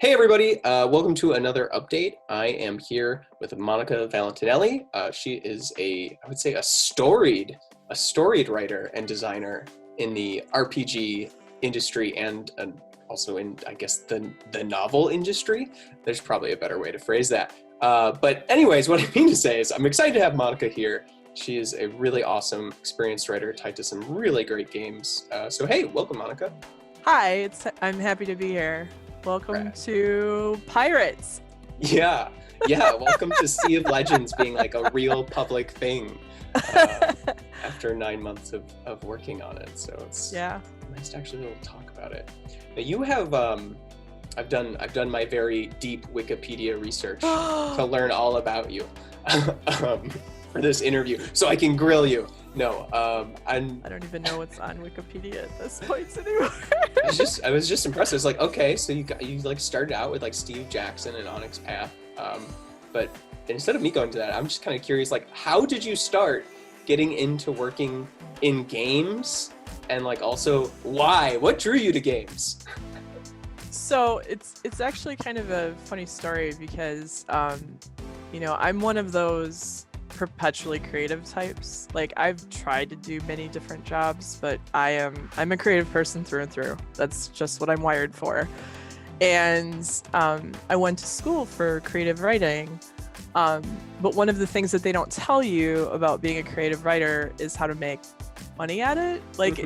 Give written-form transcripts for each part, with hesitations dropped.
Hey everybody, welcome to another update. I am here with Monica Valentinelli. She is I would say a storied writer and designer in the RPG industry and also in, I guess, the novel industry. There's probably a better way to phrase that. But anyways, what I mean to say is I'm excited to have Monica here. She is a really awesome, experienced writer, tied to some really great games. So hey, welcome, Monica. Hi, I'm happy to be here. Welcome to Pirates. Yeah. Welcome to Sea of Legends being like a real public thing after 9 months of working on it. So it's nice to actually be able to talk about it. Now you have, I've done my very deep Wikipedia research to learn all about you for this interview, so I can grill you. No, I don't even know what's on Wikipedia at this point anymore. I was just impressed. I was like, okay, so you like started out with like Steve Jackson and Onyx Path, but instead of me going to that, I'm just kind of curious, like, how did you start getting into working in games, and like also why? What drew you to games? So it's actually kind of a funny story because I'm one of those perpetually creative types. Like, I've tried to do many different jobs, but I'm a creative person through and through. That's just what I'm wired for. And I went to school for creative writing, but one of the things that they don't tell you about being a creative writer is how to make money at it. Like,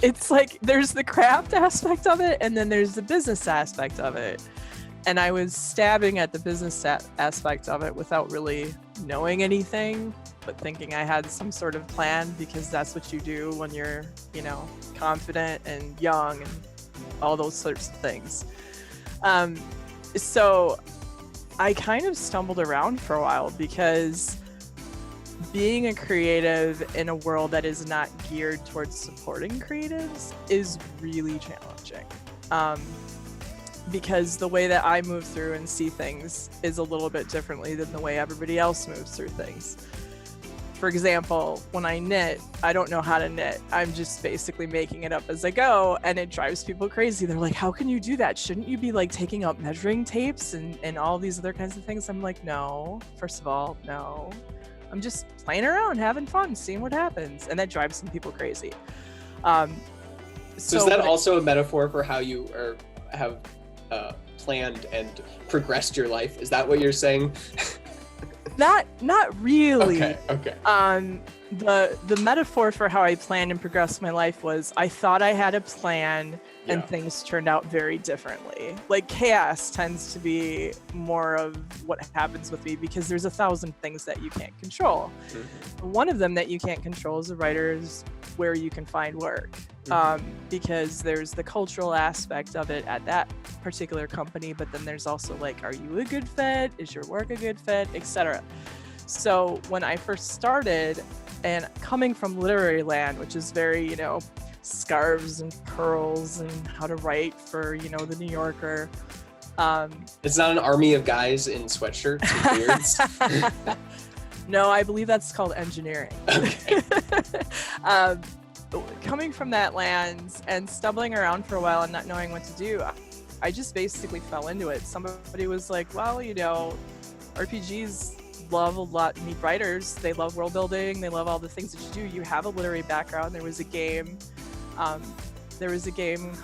it's like there's the craft aspect of it, and then there's the business aspect of it. And I was stabbing at the business aspect of it without really knowing anything, but thinking I had some sort of plan, because that's what you do when you're, confident and young and all those sorts of things. So I kind of stumbled around for a while, because being a creative in a world that is not geared towards supporting creatives is really challenging. Because the way that I move through and see things is a little bit differently than the way everybody else moves through things. For example, when I knit, I don't know how to knit. I'm just basically making it up as I go, and it drives people crazy. They're like, how can you do that? Shouldn't you be like taking out measuring tapes and all these other kinds of things? I'm like, no, first of all, no. I'm just playing around, having fun, seeing what happens. And that drives some people crazy. So is that also a metaphor for how you have planned and progressed your life? Is that what you're saying? Not really. Okay. The metaphor for how I planned and progressed my life was, I thought I had a plan, and things turned out very differently. Like, chaos tends to be more of what happens with me, because there's 1,000 things that you can't control. Mm-hmm. One of them that you can't control as a writer is where you can find work. Because there's the cultural aspect of it at that particular company, but then there's also like, are you a good fit? Is your work a good fit? Etc. So when I first started, and coming from literary land, which is very, scarves and pearls and how to write for, the New Yorker. It's not an army of guys in sweatshirts and beards. No, I believe that's called engineering. Okay. Coming from that land and stumbling around for a while and not knowing what to do, I just basically fell into it. Somebody was like, well, RPGs love a lot, need writers, they love world building, they love all the things that you do. You have a literary background. There was a game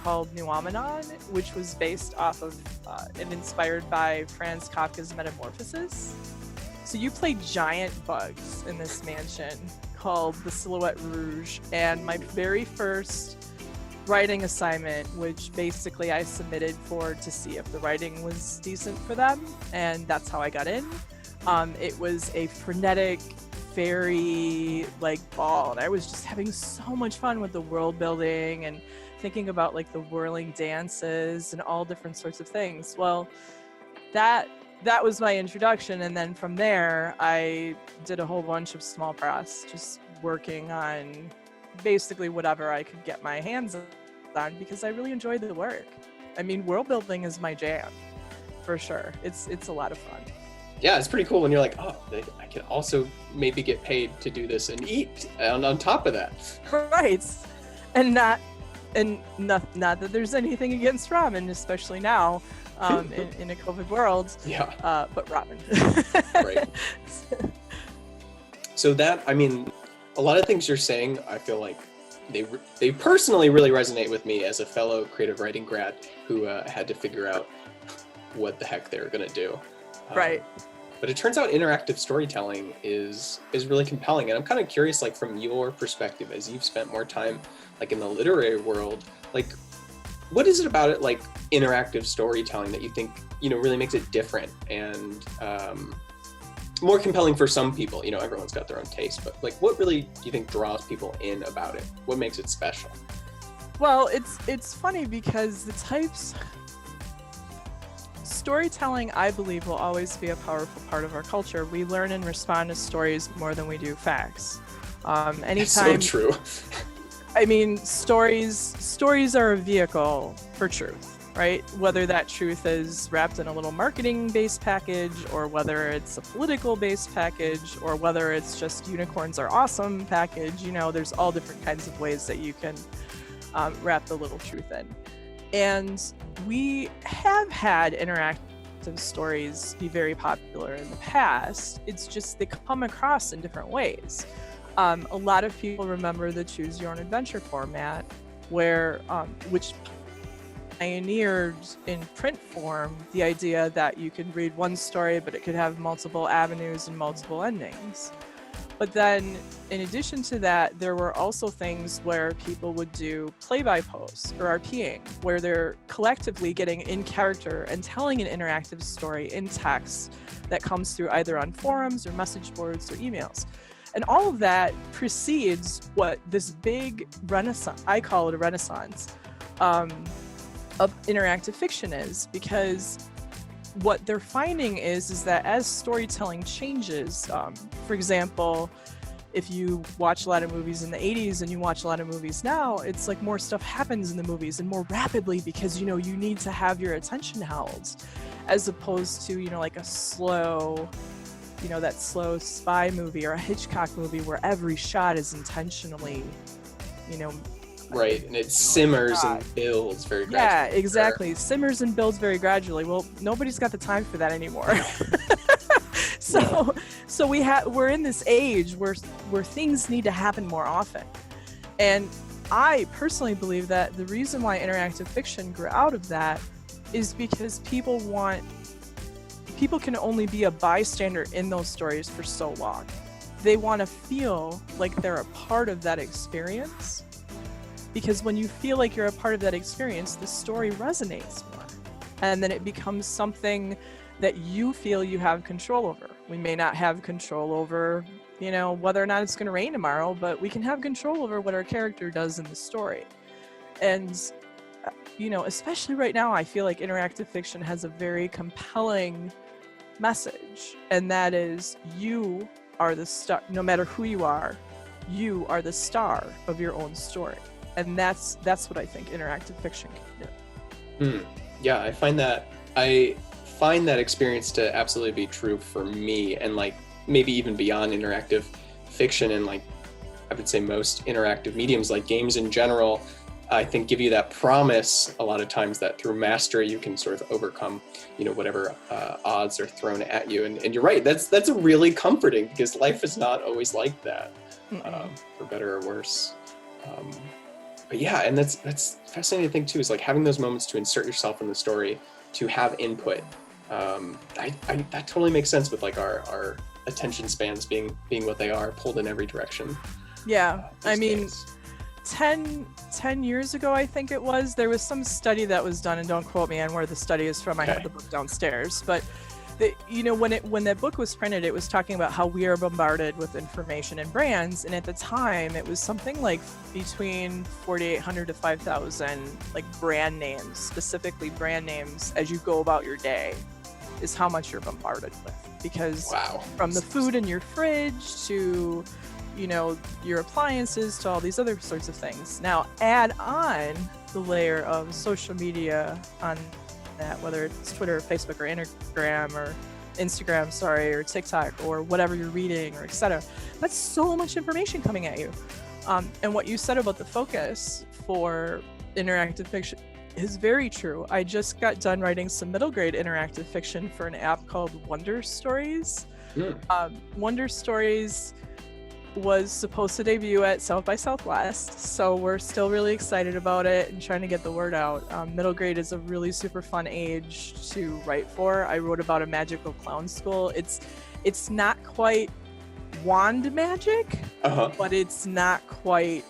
called Nuamenon, which was based off of and inspired by Franz Kafka's Metamorphosis. So you play giant bugs in this mansion called the Silhouette Rouge, and my very first writing assignment, which basically I submitted to see if the writing was decent for them, and that's how I got in. It was a frenetic fairy ball, and I was just having so much fun with the world building and thinking about like the whirling dances and all different sorts of things. Well, that was my introduction, and then from there I did a whole bunch of small press, just working on basically whatever I could get my hands on, because I really enjoyed the work. I mean, world building is my jam, for sure. It's a lot of fun. Yeah, it's pretty cool when you're like, oh, I can also maybe get paid to do this and eat on top of that. Right. And not that there's anything against ramen, especially now. in a COVID world. Yeah. But ramen. Right. So that, I mean, a lot of things you're saying, I feel like they personally really resonate with me as a fellow creative writing grad who had to figure out what the heck they were going to do. Right. But it turns out interactive storytelling is really compelling, and I'm kind of curious, like from your perspective, as you've spent more time like in the literary world, like what is it about it, like interactive storytelling, that you think really makes it different and more compelling for some people? Everyone's got their own taste, but like what really do you think draws people in about it? What makes it special? Well, it's funny because the types. Storytelling, I believe, will always be a powerful part of our culture. We learn and respond to stories more than we do facts. Anytime. So true. I mean, stories are a vehicle for truth, right? Whether that truth is wrapped in a little marketing-based package, or whether it's a political-based package, or whether it's just unicorns are awesome package. There's all different kinds of ways that you can wrap the little truth in. And we have had interactive stories be very popular in the past. It's just they come across in different ways. A lot of people remember the Choose Your Own Adventure format, which pioneered in print form the idea that you could read one story, but it could have multiple avenues and multiple endings. But then, in addition to that, there were also things where people would do play-by-post or RPing, where they're collectively getting in character and telling an interactive story in text that comes through either on forums or message boards or emails. And all of that precedes what this big renaissance, I call it a renaissance, of interactive fiction is, because what they're finding is that as storytelling changes, for example, if you watch a lot of movies in the 80s and you watch a lot of movies now, it's like more stuff happens in the movies and more rapidly because, you need to have your attention held, as opposed to, like a slow, that slow spy movie or a Hitchcock movie where every shot is intentionally, Right, and it simmers and builds very gradually. Yeah, exactly. Simmers and builds very gradually. Well, nobody's got the time for that anymore. So we're in this age where things need to happen more often. And I personally believe that the reason why interactive fiction grew out of that is because people can only be a bystander in those stories for so long. They want to feel like they're a part of that experience. Because when you feel like you're a part of that experience, the story resonates more. And then it becomes something that you feel you have control over. We may not have control over, whether or not it's going to rain tomorrow, but we can have control over what our character does in the story. And, especially right now, I feel like interactive fiction has a very compelling message. And that is, you are the star. No matter who you are the star of your own story. And that's what I think interactive fiction can do. Yeah, I find that experience to absolutely be true for me, and like maybe even beyond interactive fiction, and like I would say most interactive mediums like games in general, I think give you that promise a lot of times that through mastery you can sort of overcome, whatever odds are thrown at you. And you're right, that's a really comforting, because life is not always like that, for better or worse. But yeah, and that's fascinating to think too, is like having those moments to insert yourself in the story, to have input. That totally makes sense with like our attention spans being what they are, pulled in every direction. Yeah, I mean, 10 years ago, I think it was, there was some study that was done, and don't quote me on where the study is from. I have the book downstairs, but when that book was printed, it was talking about how we are bombarded with information and brands, and at the time it was something like between 4,800 to 5,000 like brand names, specifically brand names, as you go about your day, is how much you're bombarded with. Because from the food in your fridge to your appliances to all these other sorts of things. Now add on the layer of social media on that, whether it's Twitter or Facebook or Instagram, or TikTok or whatever you're reading, or etc. That's so much information coming at you. And what you said about the focus for interactive fiction is very true. I just got done writing some middle grade interactive fiction for an app called Wonder Stories. Wonder Stories was supposed to debut at South by Southwest, so we're still really excited about it and trying to get the word out. Middle grade is a really super fun age to write for. I wrote about a magical clown school. It's not quite wand magic, but it's not quite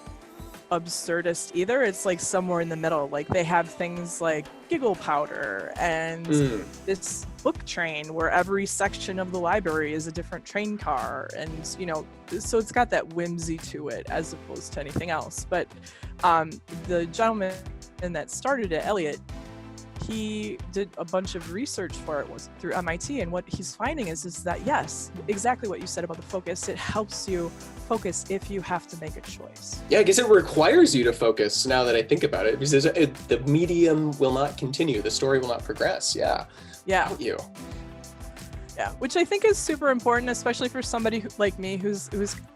absurdist either. It's like somewhere in the middle. Like they have things like giggle powder and this book train where every section of the library is a different train car, and you know, so it's got that whimsy to it as opposed to anything else. But the gentleman that started it, Elliot, he did a bunch of research for it through MIT, and what he's finding is that yes, exactly what you said about the focus, it helps you focus if you have to make a choice. Yeah, I guess it requires you to focus now that I think about it, because the medium will not continue, the story will not progress. Yeah. You. Yeah, which I think is super important, especially for somebody like me who's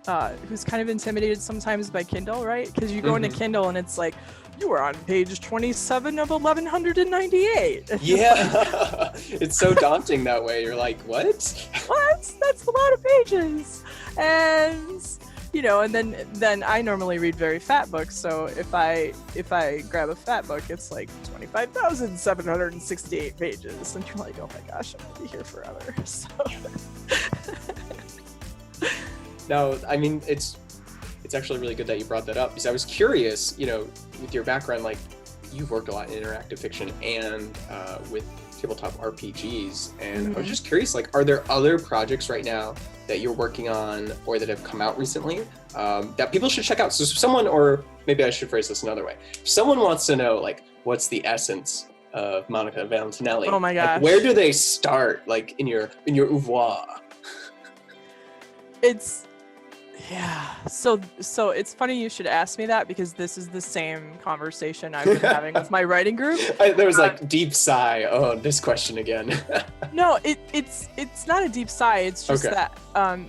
kind of intimidated sometimes by Kindle, right? Because you go into Kindle and it's like, you were on page 27 of 1198. Yeah, it's so daunting that way. You're like, what? That's a lot of pages. And you know, and then I normally read very fat books, so if I grab a fat book, it's like 25,768 pages, and you're like, oh my gosh, I'm gonna be here forever. So no, I mean, it's actually really good that you brought that up, because I was curious, you know, with your background, like you've worked a lot in interactive fiction and with tabletop RPGs, and I was just curious, like, are there other projects right now that you're working on or that have come out recently that people should check out? So someone, or maybe I should phrase this another way, if someone wants to know, like, what's the essence of Monica Valentinelli, oh my gosh, like, where do they start, like, in your oeuvre? So it's funny you should ask me that, because this is the same conversation I've been having with my writing group. There was like deep sigh. Oh, this question again. No, it's not a deep sigh. It's just that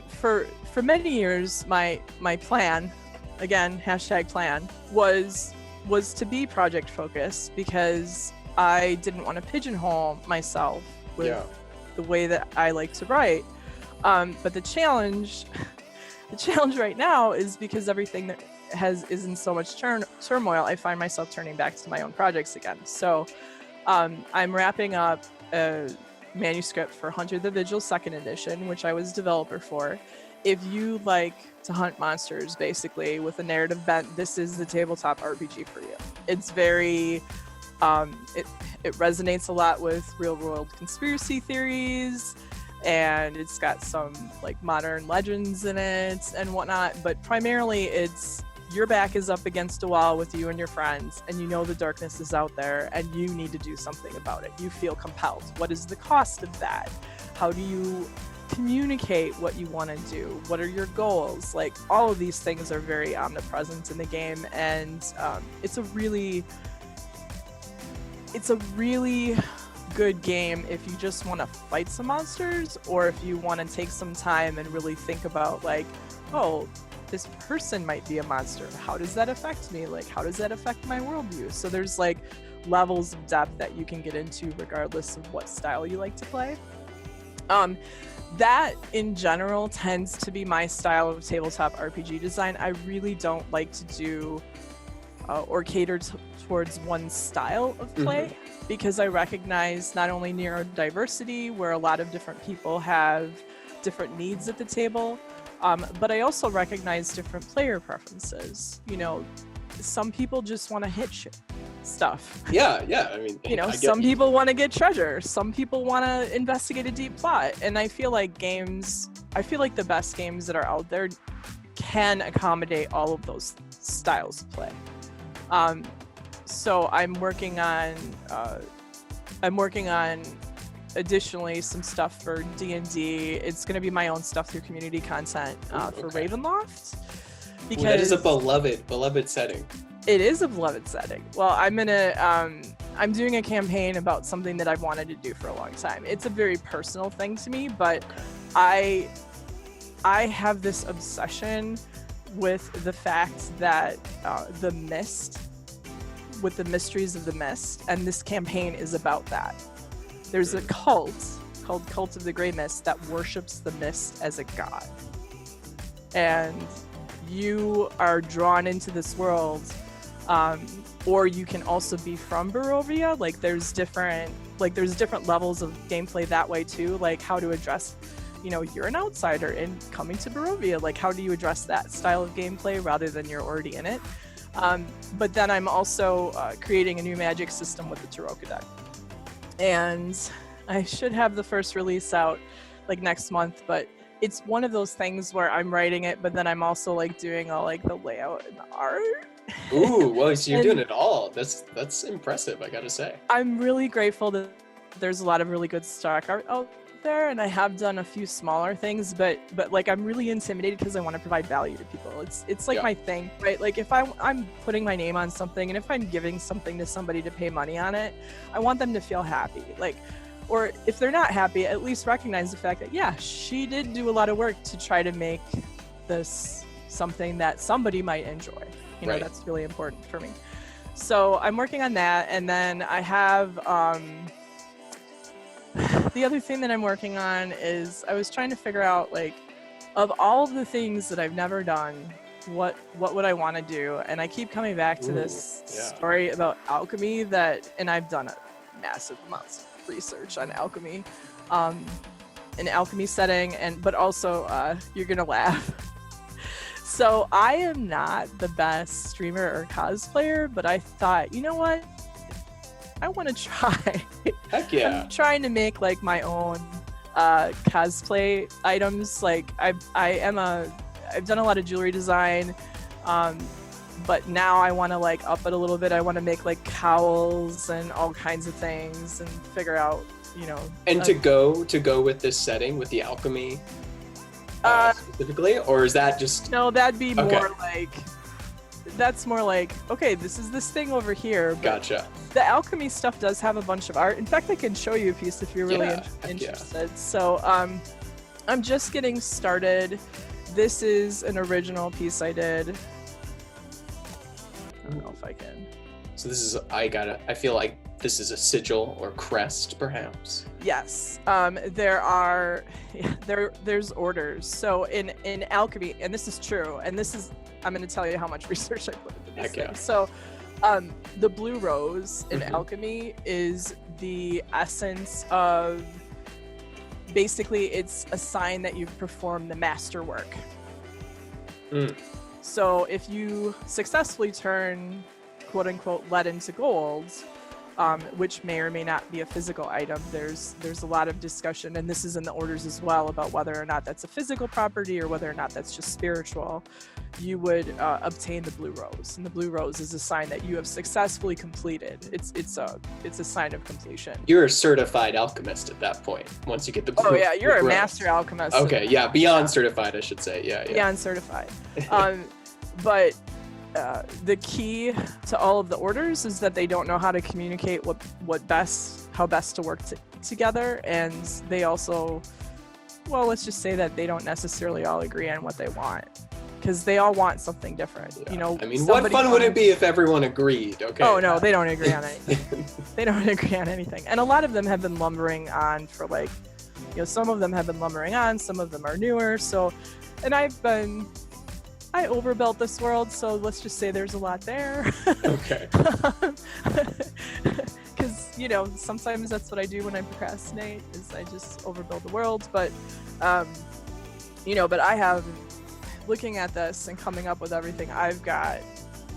for many years my plan, again, #plan, was to be project focused, because I didn't want to pigeonhole myself with the way that I like to write. But the challenge right now is, because everything that is in so much turmoil, I find myself turning back to my own projects again. So I'm wrapping up a manuscript for Hunter the Vigil 2nd edition, which I was developer for. If you like to hunt monsters, basically, with a narrative bent, this is the tabletop RPG for you. It's very, it resonates a lot with real world conspiracy theories, and it's got some like modern legends in it and whatnot, but primarily it's your back is up against a wall with you and your friends, and you know the darkness is out there and you need to do something about it. You feel compelled. What is the cost of that? How do you communicate what you want to do? What are your goals? Like, all of these things are very omnipresent in the game, and it's a really good game if you just want to fight some monsters, or if you want to take some time and really think about, like, oh, this person might be a monster. How does that affect me? Like, how does that affect my worldview? So there's like levels of depth that you can get into regardless of what style you like to play. That in general tends to be my style of tabletop RPG design. I really don't like to do or cater towards one style of play, because I recognize not only neurodiversity, where a lot of different people have different needs at the table, but I also recognize different player preferences. You know, some people just want to hit stuff. Yeah. I mean, you know, some people want to get treasure. Some people want to investigate a deep plot. And I feel like the best games that are out there can accommodate all of those styles of play. So I'm working on additionally some stuff for D&D. It's going to be my own stuff through community content for Ravenloft, because that is a beloved setting. It is a beloved setting. Well, I'm doing a campaign about something that I've wanted to do for a long time. It's a very personal thing to me, but I have this obsession with the fact that the Mist with the Mysteries of the Mist, and this campaign is about that. There's a cult called Cult of the Grey Mist that worships the mist as a god. And you are drawn into this world, or you can also be from Barovia. Like there's different levels of gameplay that way too, like how to address, you're an outsider and coming to Barovia, like how do you address that style of gameplay rather than you're already in it. But then I'm also creating a new magic system with the Taroka deck. And I should have the first release out like next month, but it's one of those things where I'm writing it, but then I'm also like doing all like the layout and the art. Ooh, well, so you're doing it all. That's impressive, I gotta say. I'm really grateful that there's a lot of really good stock art out there, and I have done a few smaller things, but like I'm really intimidated because I want to provide value to people. It's like my thing, right? Like if I'm putting my name on something, and if I'm giving something to somebody to pay money on it, I want them to feel happy. Like, or if they're not happy, at least recognize the fact that, yeah, she did do a lot of work to try to make this something that somebody might enjoy. Right. That's really important for me. So I'm working on that. And then I have, the other thing that I'm working on is I was trying to figure out, like, of all of the things that I've never done, what would I want to do? And I keep coming back to this story about alchemy and I've done a massive amounts of research on alchemy, an alchemy setting, but also you're gonna laugh. So I am not the best streamer or cosplayer, but I thought, you know what? I want to try. Heck yeah! I'm trying to make like my own cosplay items. Like I've done a lot of jewelry design. But now I want to like up it a little bit. I want to make like cowls and all kinds of things and figure out, And to go with this setting, with the alchemy specifically, or is that just... No, that'd be more like, that's more like, okay, this is this thing over here. But gotcha. The alchemy stuff does have a bunch of art. In fact, I can show you a piece if you're really interested. So I'm just getting started. This is an original piece I did. I don't know if I can. So this is, I feel like this is a sigil or crest, perhaps. Yes. There's orders. So in alchemy, and this is true, and I'm going to tell you how much research I put into this thing. So the blue rose in alchemy is the essence of, basically it's a sign that you've performed the masterwork. So if you successfully turn quote unquote lead into gold, which may or may not be a physical item, there's a lot of discussion, and this is in the orders as well, about whether or not that's a physical property or whether or not that's just spiritual. You would obtain the blue rose, and the blue rose is a sign that you have successfully completed. It's a sign of completion. You're a certified alchemist at that point. Once you get the blue. Oh yeah, you're a master alchemist. Okay, yeah, beyond certified, I should say. Yeah. Beyond certified. But the key to all of the orders is that they don't know how to communicate how best to work together, and they also, well, let's just say that they don't necessarily all agree on what they want, because they all want something different. I mean, what fun would it be if everyone agreed? Okay. Oh no, they don't agree on anything. They don't agree on anything, and a lot of them have been lumbering on for like, some of them have been lumbering on, some of them are newer. So, and I overbuilt this world, so let's just say there's a lot there. Okay. Because, sometimes that's what I do when I procrastinate, is I just overbuild the world. But, but I have, looking at this and coming up with everything, I've got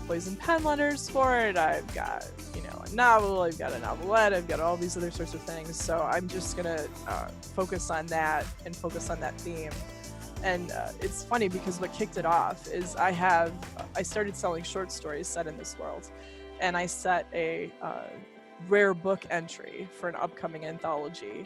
poison pen letters for it, I've got, a novel, I've got a novelette, I've got all these other sorts of things. So I'm just going to focus on that and focus on that theme. And it's funny because what kicked it off is I started selling short stories set in this world, and I set a rare book entry for an upcoming anthology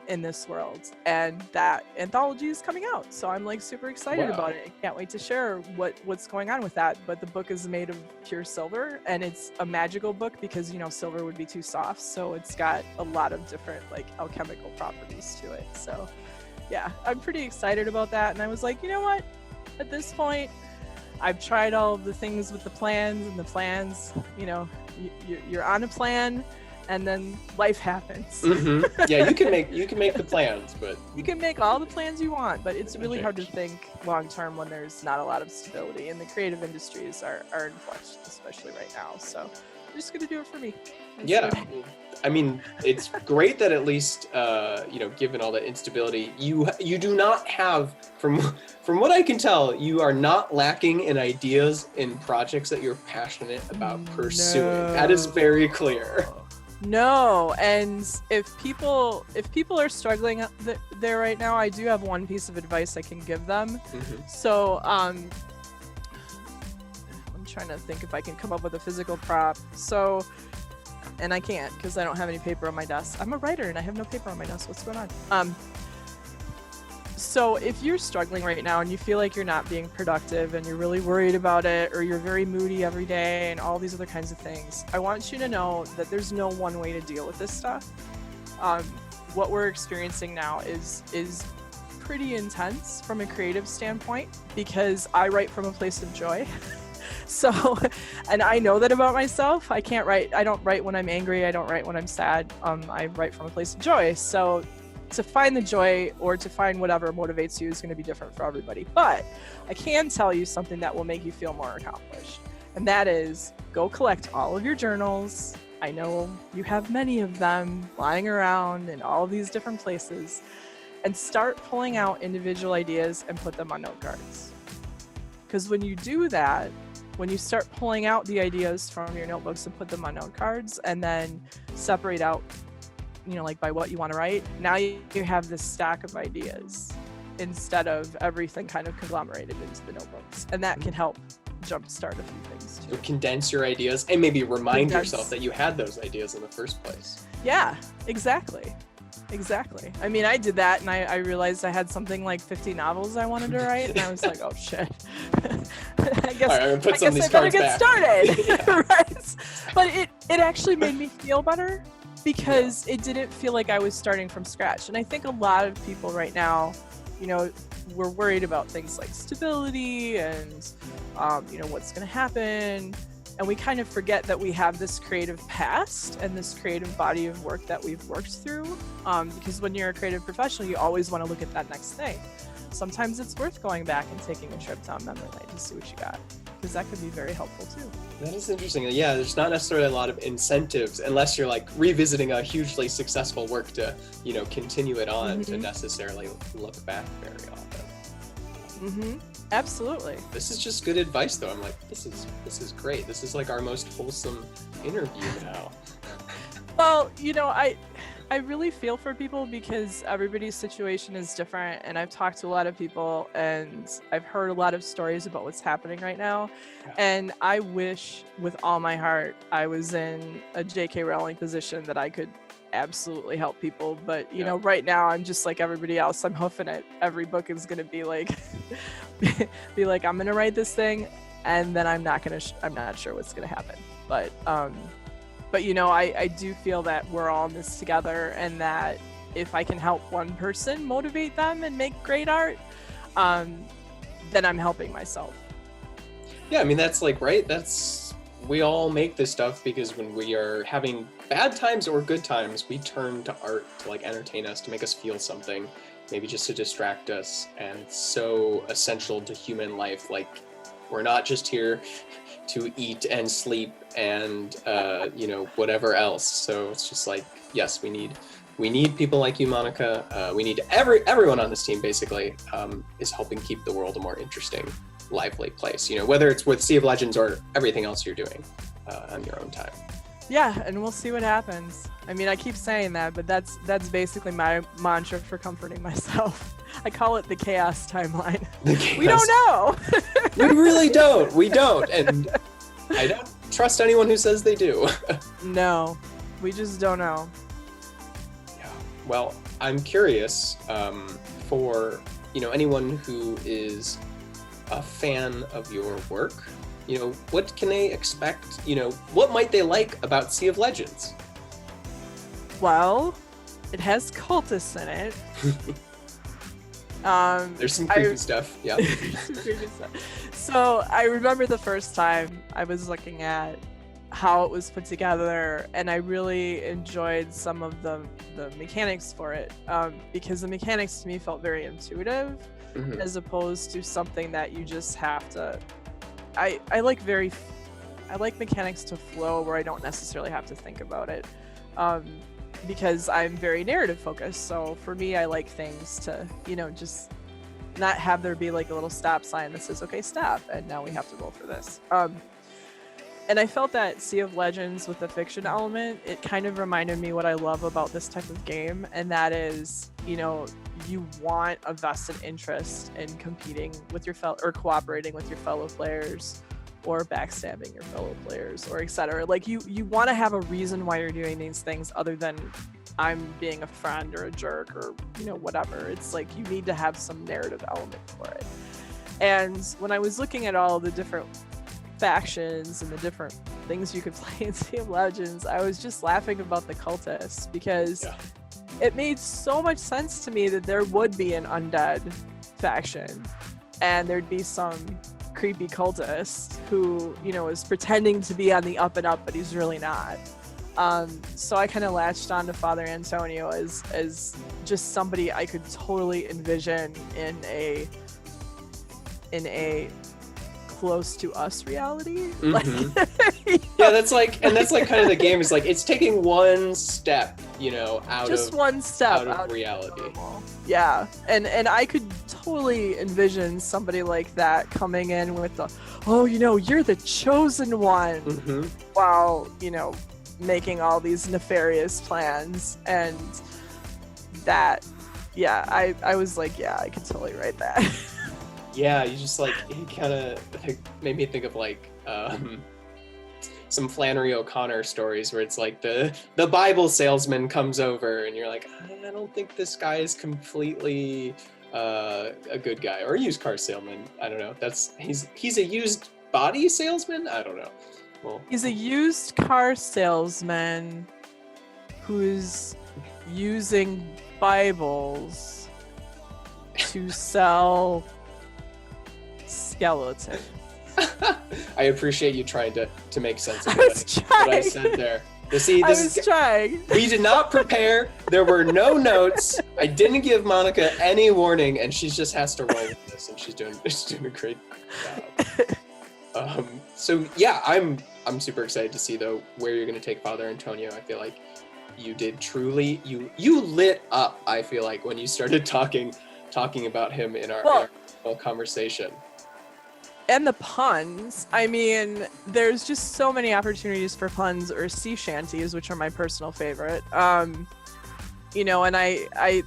in this world, and that anthology is coming out. So I'm like super excited about it. I can't wait to share what's going on with that. But the book is made of pure silver, and it's a magical book because silver would be too soft, so it's got a lot of different like alchemical properties to it. So yeah, I'm pretty excited about that. And I was like, you know what? At this point, I've tried all of the things with the plans, and the plans, you know, you're on a plan, and then life happens. Yeah, you can make the plans, but you can make all the plans you want, but it's really hard to think long term when there's not a lot of stability, and the creative industries are in flux, especially right now. So I'm just gonna do it for me. Yeah, I mean, it's great that at least you know, given all that instability, you do not have, from what I can tell, you are not lacking in ideas in projects that you're passionate about pursuing. That is very clear. No, and if people are struggling there right now, I do have one piece of advice I can give them. So I'm trying to think if I can come up with a physical prop. So, and I can't because I don't have any paper on my desk. I'm a writer and I have no paper on my desk. What's going on? So if you're struggling right now and you feel like you're not being productive and you're really worried about it, or you're very moody every day and all these other kinds of things, I want you to know that there's no one way to deal with this stuff. What we're experiencing now is pretty intense from a creative standpoint, because I write from a place of joy. So, and I know that about myself. I don't write when I'm angry. I don't write when I'm sad. I write from a place of joy. So to find the joy or to find whatever motivates you is going to be different for everybody. But I can tell you something that will make you feel more accomplished. And that is, go collect all of your journals. I know you have many of them lying around in all of these different places, and start pulling out individual ideas and put them on note cards. Because when you do that, when you start pulling out the ideas from your notebooks and put them on note cards, and then separate out, you know, like by what you want to write, now you have this stack of ideas instead of everything kind of conglomerated into the notebooks. And that can help jumpstart a few things too. So condense your ideas and maybe remind yourself that you had those ideas in the first place. Yeah, exactly. I mean, I did that, and I realized I had something like 50 novels I wanted to write, and I was like, oh shit. I guess I better get started. Right? But it actually made me feel better, because it didn't feel like I was starting from scratch. And I think a lot of people right now, you know, we're worried about things like stability and, you know, what's going to happen. And we kind of forget that we have this creative past and this creative body of work that we've worked through. Because when you're a creative professional, you always want to look at that next thing. Sometimes it's worth going back and taking a trip down memory lane to see what you got, because that could be very helpful too. That is interesting. Yeah, there's not necessarily a lot of incentives unless you're like revisiting a hugely successful work to, you know, continue it on, to necessarily look back very often. Absolutely. This is just good advice though. I'm like, this is great. This is like our most wholesome interview now. Well, you know, I really feel for people, because everybody's situation is different, and I've talked to a lot of people and I've heard a lot of stories about what's happening right now. And I wish with all my heart I was in a J.K. Rowling position that I could absolutely help people. But you know, right now I'm just like everybody else. I'm hoofing it. Every book is going to be like, I'm going to write this thing, and then I'm not sure what's going to happen. But you know, I do feel that we're all in this together, and that if I can help one person motivate them and make great art, then I'm helping myself. Yeah, I mean, that's like, right? We all make this stuff because when we are having bad times or good times, we turn to art to like entertain us, to make us feel something, maybe just to distract us. And it's so essential to human life. Like, we're not just here to eat and sleep and you know, whatever else. So it's just like, yes, we need people like you, Monica. We need everyone on this team basically is helping keep the world a more interesting, lively place. You know, whether it's with Sea of Legends or everything else you're doing on your own time. Yeah, and we'll see what happens. I mean, I keep saying that, but that's basically my mantra for comforting myself. I call it the chaos timeline. We don't know. We really don't. We don't. And I don't trust anyone who says they do. No, we just don't know. Yeah. Well, I'm curious for, you know, anyone who is a fan of your work, you know, what can they expect? You know, what might they like about Sea of Legends? Well, it has cultists in it. There's some creepy stuff. Yeah. Creepy stuff. So I remember the first time I was looking at how it was put together, and I really enjoyed some of the mechanics for it, because the mechanics to me felt very intuitive, as opposed to something that you just have to. I like mechanics to flow where I don't necessarily have to think about it, because I'm very narrative focused. So for me, I like things to, just not have there be like a little stop sign that says, okay, stop, and now we have to roll for this. And I felt that Sea of Legends with the fiction element, it kind of reminded me what I love about this type of game, and that is, you want a vested interest in competing with your or cooperating with your fellow players, or backstabbing your fellow players, or etc. Like you want to have a reason why you're doing these things other than I'm being a friend or a jerk or whatever. It's like you need to have some narrative element for it. And when I was looking at all the different factions and the different things you could play in Sea of Legends, I was just laughing about the cultists, because it made so much sense to me that there would be an undead faction and there'd be some creepy cultist who is pretending to be on the up and up, but he's really not. So I kind of latched on to Father Antonio as just somebody I could totally envision in a close to us reality. Yeah, that's like kind of the game is like it's taking one step, one step out of reality. Yeah, and I could totally envision somebody like that coming in with the, you're the chosen one, while making all these nefarious plans. And that, I was like, I could totally write that. Yeah, you just like, it kind of made me think of like some Flannery O'Connor stories where it's like the Bible salesman comes over and you're like, I don't think this guy is completely a good guy, or a used car salesman. I don't know. He's a used body salesman. I don't know. Well, he's a used car salesman who's using Bibles to sell skeleton. I appreciate you trying to make sense of what I said there. See, I was trying. We did not prepare. There were no notes. I didn't give Monica any warning, and she just has to roll with this, and she's doing a great job. So yeah, I'm super excited to see though where you're going to take Father Antonio. I feel like you did truly you lit up. I feel like when you started talking about him in our conversation. And the puns. I mean, there's just so many opportunities for puns or sea shanties, which are my personal favorite. And I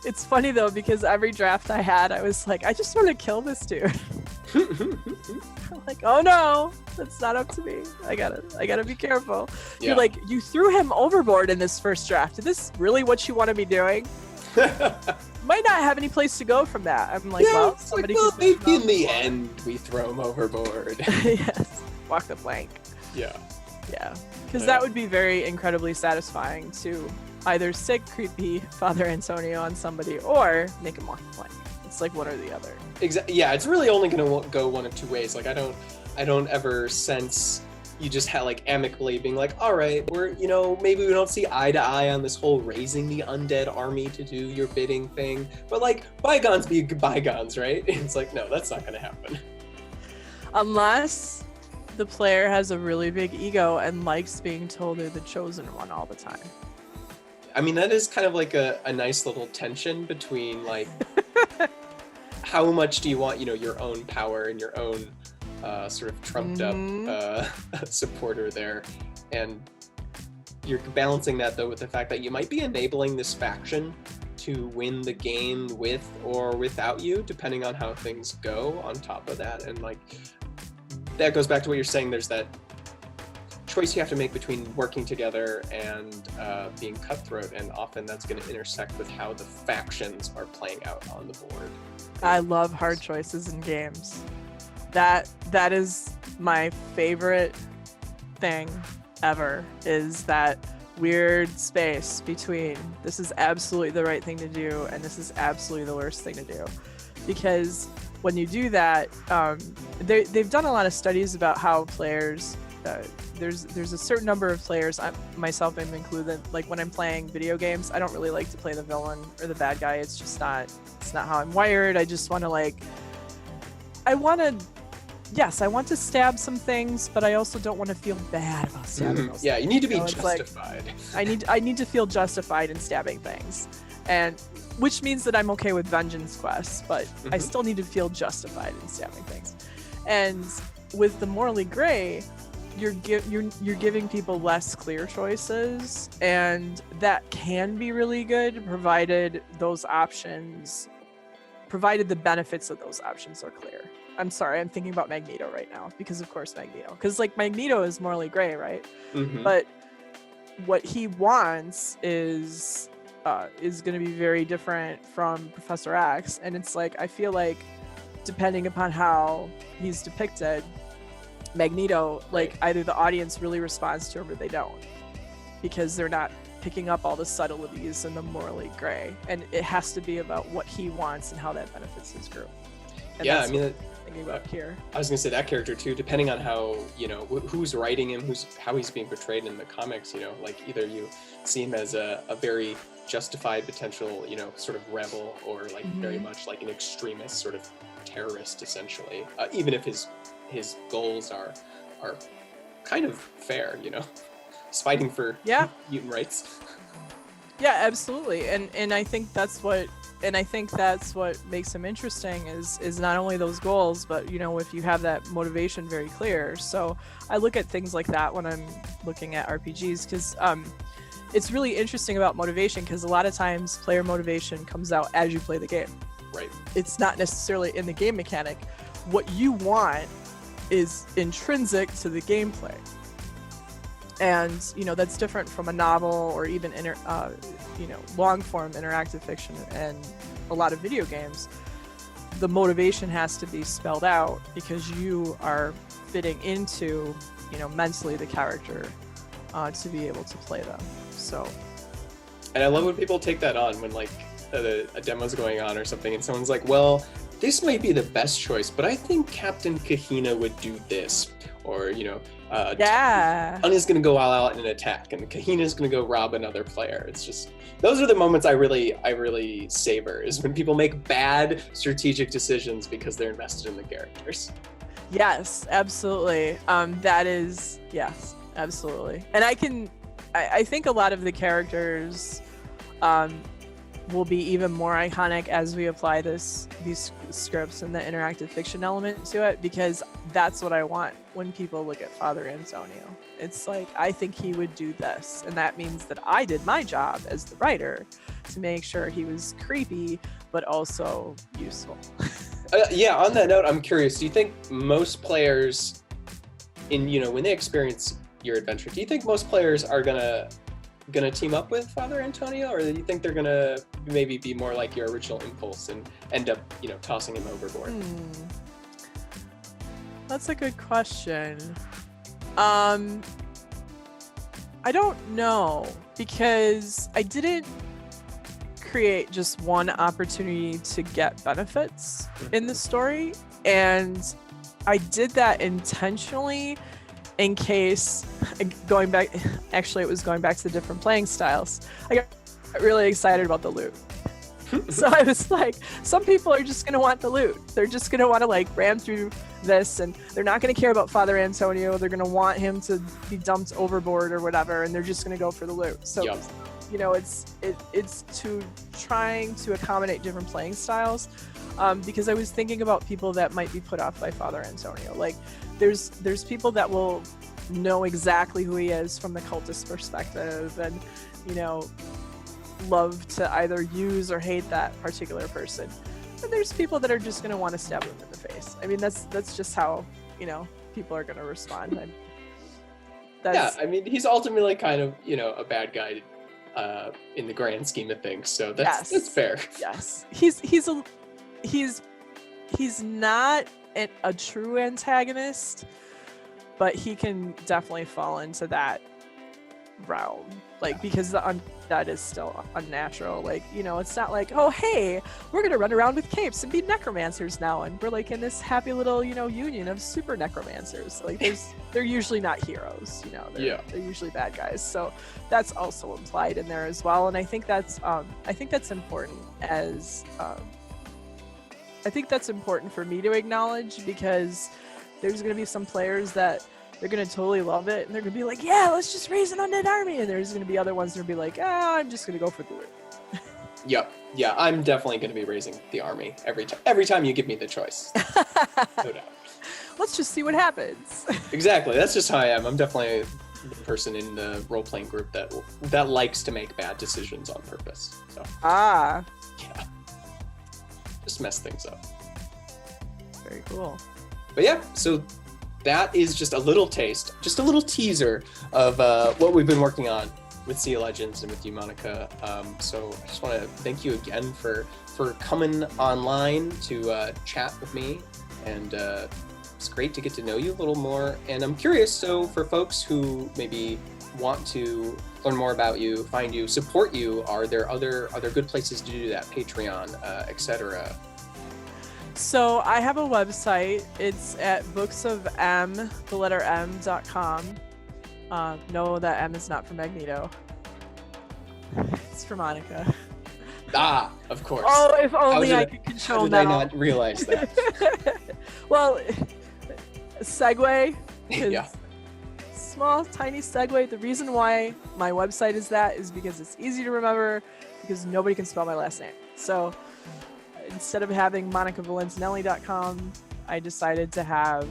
it's funny though, because every draft I had, I was like, I just want to kill this dude. I'm like, oh no, that's not up to me. I gotta be careful. Yeah. You're like, you threw him overboard in this first draft. Is this really what you want to be doing? Might not have any place to go from that. I'm like, somebody maybe in the end we throw him overboard. Yes, walk the plank. Yeah, because that would be very incredibly satisfying to either sick creepy Father Antonio on somebody or make him walk the plank. It's like one or the other. Exactly. Yeah, it's really only going to go one of two ways. Like I don't ever sense you just had like amicably being like, all right, we're, maybe we don't see eye to eye on this whole raising the undead army to do your bidding thing, but like bygones be bygones, right? It's like, no, that's not going to happen. Unless the player has a really big ego and likes being told they're the chosen one all the time. I mean, that is kind of like a nice little tension between like, how much do you want, your own power and your own sort of trumped up supporter there, and you're balancing that though with the fact that you might be enabling this faction to win the game with or without you, depending on how things go on top of that. And like that goes back to what you're saying, there's that choice you have to make between working together and being cutthroat, and often that's going to intersect with how the factions are playing out on the board. I love hard choices in games. That is my favorite thing ever, is that weird space between this is absolutely the right thing to do and this is absolutely the worst thing to do. Because when you do that, they've done a lot of studies about how players, there's a certain number of players, myself I'm included, like when I'm playing video games, I don't really like to play the villain or the bad guy. It's just not how I'm wired. I just want to I want to stab some things, but I also don't want to feel bad about stabbing those Yeah, things. you need to be justified. I need to feel justified in stabbing things, and which means that I'm okay with vengeance quests, but I still need to feel justified in stabbing things. And with the morally gray, you're giving people less clear choices, and that can be really good provided the benefits of those options are clear. I'm sorry, I'm thinking about Magneto right now because of course Magneto is morally gray, right? But what he wants is going to be very different from Professor X, and it's like I feel like depending upon how he's depicted, Magneto, like either the audience really responds to him or they don't, because they're not picking up all the subtleties and the morally gray, and it has to be about what he wants and how that benefits his group. And yeah, I mean, about here. I was gonna say that character too, depending on how, who's writing him, how he's being portrayed in the comics, like either you see him as a very justified potential, sort of rebel, or like very much like an extremist sort of terrorist, essentially, even if his goals are kind of fair, he's fighting for mutant rights. Yeah, absolutely. And I think that's what makes him interesting is not only those goals, but if you have that motivation very clear. So I look at things like that when I'm looking at RPGs, because it's really interesting about motivation, because a lot of times player motivation comes out as you play the game. Right. It's not necessarily in the game mechanic. What you want is intrinsic to the gameplay. And that's different from a novel or even long form interactive fiction and a lot of video games. The motivation has to be spelled out because you are fitting into mentally the character to be able to play them. So, and I love when people take that on when like a demo's going on or something, and someone's like, well, this might be the best choice, but I think Captain Kahina would do this, or Ani's gonna go all out in an attack, and Kahina's gonna go rob another player. It's just, those are the moments I really savor, is when people make bad strategic decisions because they're invested in the characters. Yes, absolutely. Yes, absolutely. And I think a lot of the characters will be even more iconic as we apply these scripts and the interactive fiction element to it, because that's what I want when people look at Father Antonio. It's like, I think he would do this, and that means that I did my job as the writer to make sure he was creepy but also useful. Yeah, on that note, I'm curious, do you think most players when they experience your adventure, do you think most players are gonna team up with Father Antonio, or do you think they're gonna maybe be more like your original impulse and end up tossing him overboard? That's a good question. I don't know, because I didn't create just one opportunity to get benefits in the story, and I did that intentionally in case, going back to the different playing styles, I got really excited about the loot. So I was like, some people are just going to want the loot. They're just going to want to ram through this, and they're not going to care about Father Antonio. They're going to want him to be dumped overboard or whatever, and they're just going to go for the loot. So, it's to trying to accommodate different playing styles, because I was thinking about people that might be put off by Father Antonio. Like, there's people that will know exactly who he is from the cultist perspective, and love to either use or hate that particular person. And there's people that are just going to want to stab them in the face. I mean, that's just how people are going to respond. He's ultimately kind of a bad guy in the grand scheme of things, so that's fair. Yes, he's not a true antagonist, but he can definitely fall into that realm, like because that is still unnatural. Like, you know, it's not like, oh hey, we're gonna run around with capes and be necromancers now, and we're like in this happy little, you know, union of super necromancers. Like they're usually not heroes, you know. They're usually bad guys. So that's also implied in there as well, and I think that's important as I think that's important for me to acknowledge, because there's going to be some players that they're going to totally love it and they're going to be like, yeah, let's just raise an undead army. And there's going to be other ones that will be like, I'm just going to go for the loot. Yep. Yeah, I'm definitely going to be raising the army every time you give me the choice. No doubt. Let's just see what happens. Exactly. That's just how I am. I'm definitely the person in the role-playing group that likes to make bad decisions on purpose. So. Yeah. Just mess things up. Very cool. But yeah, so that is just a little taste, just a little teaser of what we've been working on with Sea of Legends and with you, Monica. So I just want to thank you again for coming online to chat with me, and it's great to get to know you a little more. And I'm curious, so for folks who maybe want to learn more about you, find you, support you, are there other good places to do that? Patreon, etc. So I have a website. It's at booksofm.com. No, that M is not for Magneto. It's for Monica. Ah, of course. Oh, if only I could control that. How did I not realize that? Well, segue. Yeah. Small, tiny segue. The reason why my website is that is because it's easy to remember, because nobody can spell my last name. So instead of having monicavalentinelli.com, I decided to have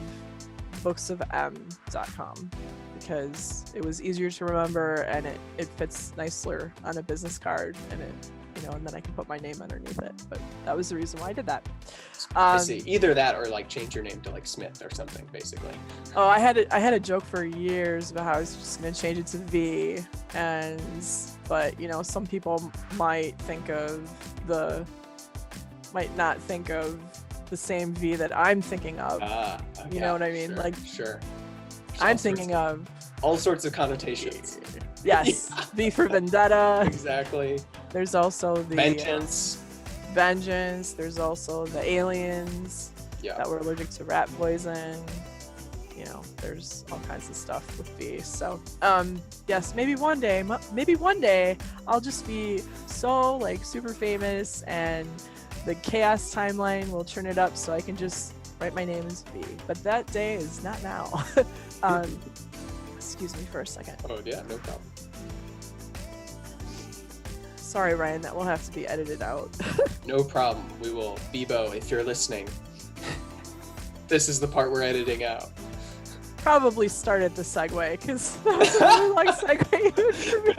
booksofm.com because it was easier to remember and it fits nicer on a business card, and and then I can put my name underneath it. But that was the reason why I did that. I see. Either that or like change your name to like Smith or something, basically. Oh, I had a joke for years about how I was just gonna change it to V, but some people might not think of the same V that I'm thinking of. Okay. You know what I mean? Sure. I'm thinking of all sorts of connotations. Yes. Yeah. V for Vendetta. Exactly. There's also the Vengeance. There's also the aliens that were allergic to rat poison. There's all kinds of stuff with V. So, yes, maybe one day I'll just be so super famous, and the chaos timeline will turn it up so I can just write my name as V. But that day is not now. Excuse me for a second. Oh yeah, no problem. Sorry, Ryan, that will have to be edited out. No problem. We will. Bebo, if you're listening, this is the part we're editing out. Probably started the segue, because that was a really long segue for me.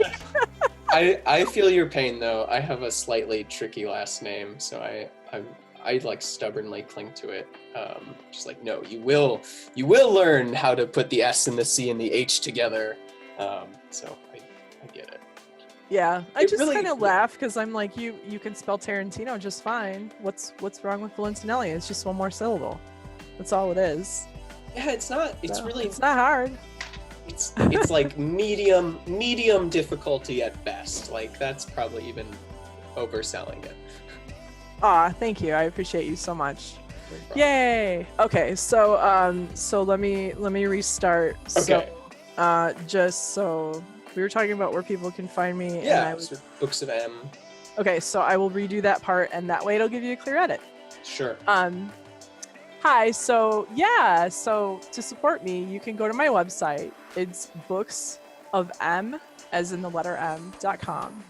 I feel your pain, though. I have a slightly tricky last name, so I stubbornly cling to it. Just like, no, you will learn how to put the S and the C and the H together. So I get it. Yeah, I just kind of laugh because I'm like, you can spell Tarantino just fine. What's wrong with Valentinelli? It's just one more syllable. That's all it is. Yeah, it's not. It's not hard. It's like medium difficulty at best. Like that's probably even overselling it. Aw, thank you. I appreciate you so much. Yay! Okay, so let me restart. Okay. So, just so we were talking about where people can find me. Yeah, and Books of M. Okay, so I will redo that part, and that way it'll give you a clear edit. Sure. Hi. So to support me, you can go to my website. It's booksofm, as in the letter M.com.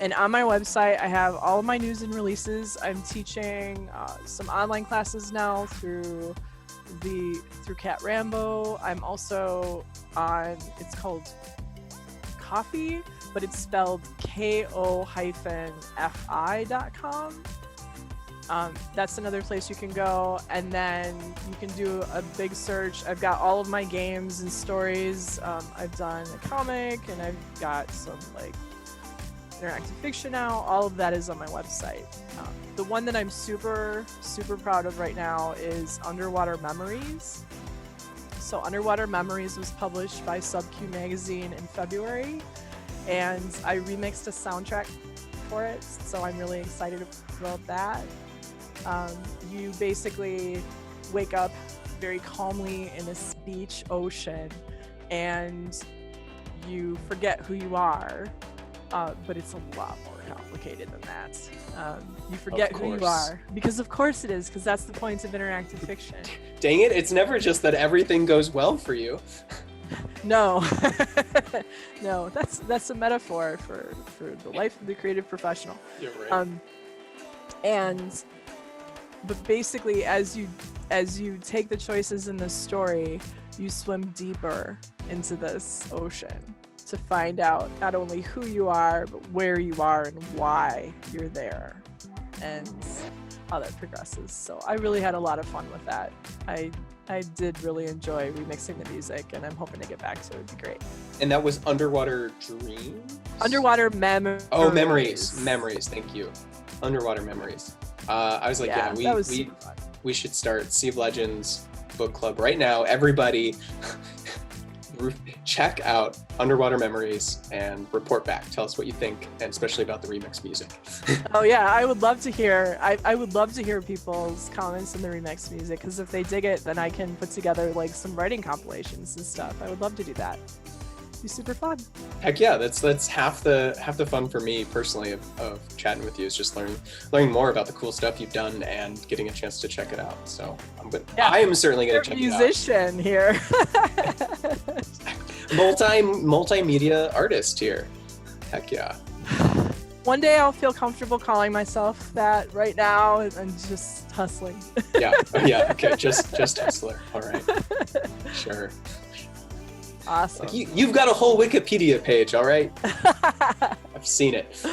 And on my website, I have all of my news and releases. I'm teaching some online classes now through Cat Rambo. I'm also on, it's called Coffee, but it's spelled ko-fi.com. That's another place you can go, and then you can do a big search. I've got all of my games and stories. I've done a comic, and I've got some interactive fiction now. All of that is on my website. The one that I'm super proud of right now is Underwater Memories. So Underwater Memories was published by SubQ Magazine in February. and I remixed a soundtrack for it, so I'm really excited about that. You basically wake up very calmly in this beach ocean, and you forget who you are, but it's a lot more complicated than that. You forget who you are, because of course it is, because that's the point of interactive fiction. Dang it, it's never just that everything goes well for you. No. No, that's a metaphor for the life of the creative professional. You're right. But basically, as you take the choices in this story, you swim deeper into this ocean to find out not only who you are, but where you are and why you're there, and how that progresses. So I really had a lot of fun with that. I did really enjoy remixing the music, and I'm hoping to get back to it. It'd be great. And that was Underwater Dreams? Underwater Memories. Oh, Memories. Thank you. Underwater Memories. I was like, we should start Sea of Legends book club right now. Everybody check out Underwater Memories and report back. Tell us what you think, and especially about the remix music. Oh yeah, I would love to hear. I would love to hear people's comments on the remix music, because if they dig it, then I can put together like some writing compilations and stuff. I would love to do that. It'd be super fun. Heck yeah, that's half the fun for me personally of chatting with you, is just learning more about the cool stuff you've done and getting a chance to check it out. So I am certainly gonna check it out. Musician here. Multimedia artist here. Heck yeah. One day I'll feel comfortable calling myself that. Right now I'm just hustling. Yeah, okay, just hustler. All right, sure. Awesome. You've got a whole Wikipedia page, all right? I've seen it.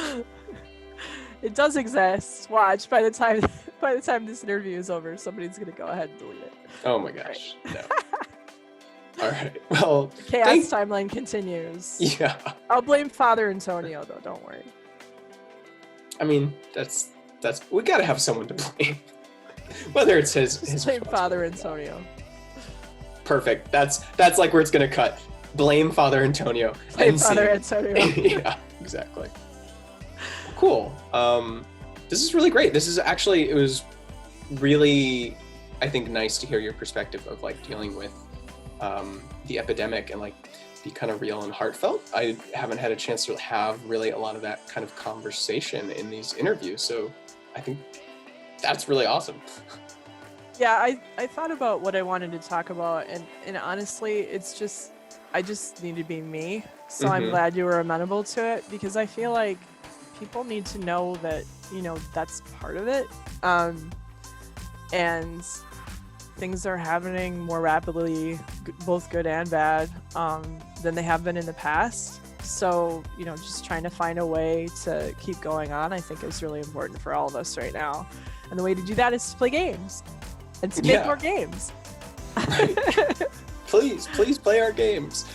It does exist. Watch, by the time this interview is over, somebody's gonna go ahead and delete it. Oh my gosh, no. All right, well, the chaos timeline continues. Yeah. I'll blame Father Antonio though, don't worry. I mean, that's we gotta have someone to blame. Whether it's his blame Father Antonio. Perfect. That's like where it's gonna cut. Blame Father Antonio. Blame Father Antonio. Yeah, exactly. Cool. This is really great. It was really, I think, nice to hear your perspective of like dealing with the epidemic and like be kind of real and heartfelt. I haven't had a chance to have really a lot of that kind of conversation in these interviews, so I think that's really awesome. Yeah, I thought about what I wanted to talk about, and honestly, I just need to be me. So I'm glad you were amenable to it, because I feel like people need to know that, that's part of it. And things are happening more rapidly, both good and bad, than they have been in the past. So, just trying to find a way to keep going on, I think is really important for all of us right now. And the way to do that is to play games and to make more games. Right. Please play our games.